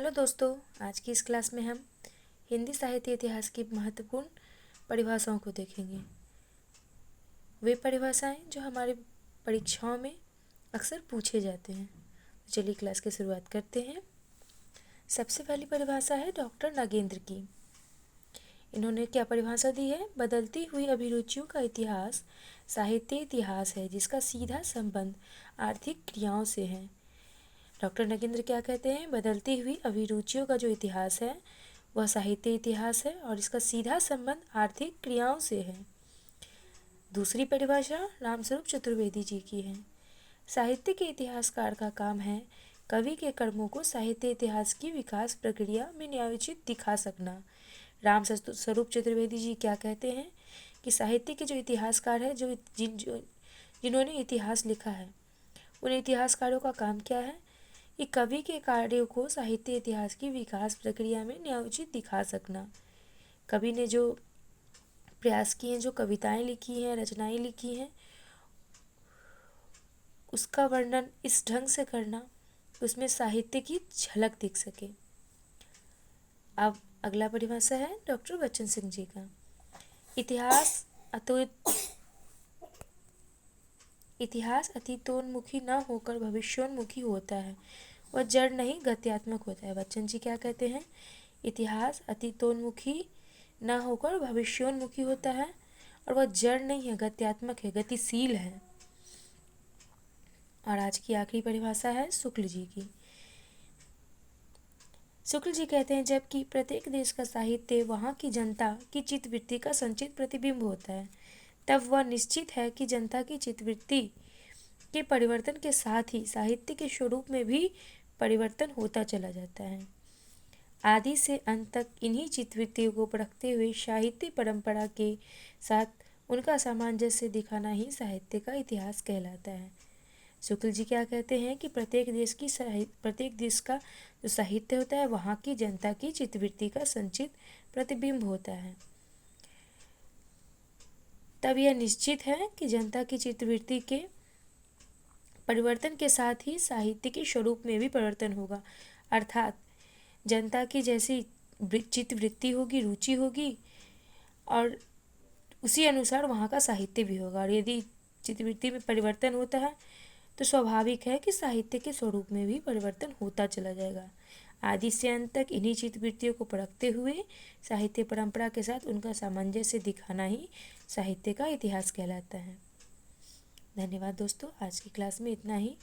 Hello दोस्तों, आज की इस क्लास में हम हिंदी साहित्य इतिहास की महत्वपूर्ण परिभाषाओं को देखेंगे। वे परिभाषाएं जो हमारे परीक्षाओं में अक्सर पूछे जाते हैं। चलिए क्लास की शुरुआत करते हैं। सबसे पहली परिभाषा है डॉक्टर नागेंद्र की। इन्होंने क्या परिभाषा दी है? बदलती हुई अभिरुचियों का इतिहास साहित्य इतिहास है जिसका सीधा संबंध आर्थिक क्रियाओं से है। डॉक्टर नागेंद्र क्या कहते हैं? बदलती हुई अभिरुचियों का जो इतिहास है वह साहित्य इतिहास है और इसका सीधा संबंध आर्थिक क्रियाओं से है। दूसरी परिभाषा रामस्वरूप चतुर्वेदी जी की है। साहित्य के इतिहासकार का काम है कवि के कर्मों को साहित्य इतिहास की विकास प्रक्रिया में न्यायोचित दिखा सकना। रामस्वरूप चतुर्वेदी जी क्या कहते हैं कि साहित्य के जो इतिहासकार है जिन्होंने इतिहास लिखा है, उन इतिहासकारों का काम क्या है कि कवि के कार्यों को साहित्य इतिहास की विकास प्रक्रिया में न्यायोचित दिखा सकना। कवि ने जो प्रयास किए हैं, जो कविताएं लिखी हैं, रचनाएं लिखी हैं, उसका वर्णन इस ढंग से करना उसमें साहित्य की झलक दिख सके। अब अगला परिभाषा है डॉक्टर बच्चन सिंह जी का। इतिहास अतीतोन्मुखी न होकर भविष्योन्मुखी होता है, वह जड़ नहीं गत्यात्मक होता है। बच्चन जी क्या कहते हैं? इतिहास अतीतोन्मुखी न होकर भविष्योन्मुखी होता है और वह जड़ नहीं है, गत्यात्मक है, गतिशील है। और आज की आखिरी परिभाषा है शुक्ल जी की। शुक्ल जी कहते हैं जबकि प्रत्येक देश का साहित्य वहाँ की जनता की चित्तवृत्ति का संचित प्रतिबिंब होता है, तब वह निश्चित है कि जनता की चित्तवृत्ति के परिवर्तन के साथ ही साहित्य के स्वरूप में भी परिवर्तन होता चला जाता है। आदि से अंत तक इन्हीं चित्तवृत्तियों को परखते हुए साहित्य परंपरा के साथ उनका सामंजस्य दिखाना ही साहित्य का इतिहास कहलाता है। शुक्ल जी क्या कहते हैं कि प्रत्येक देश का जो साहित्य होता है वहाँ की जनता की चित्तवृत्ति का संचित प्रतिबिंब होता है, तब यह निश्चित है कि जनता की चित्तवृत्ति के परिवर्तन के साथ ही साहित्य के स्वरूप में भी परिवर्तन होगा। अर्थात जनता की जैसी चित्तवृत्ति होगी, रुचि होगी, और उसी अनुसार वहाँ का साहित्य भी होगा। और यदि चित्तवृत्ति में परिवर्तन होता है तो स्वाभाविक है कि साहित्य के स्वरूप में भी परिवर्तन होता चला जाएगा। आदि से अंत तक इन्हीं चित्तवृत्तियों को परखते हुए साहित्य परंपरा के साथ उनका सामंजस्य दिखाना ही साहित्य का इतिहास कहलाता है। धन्यवाद दोस्तों, आज की क्लास में इतना ही।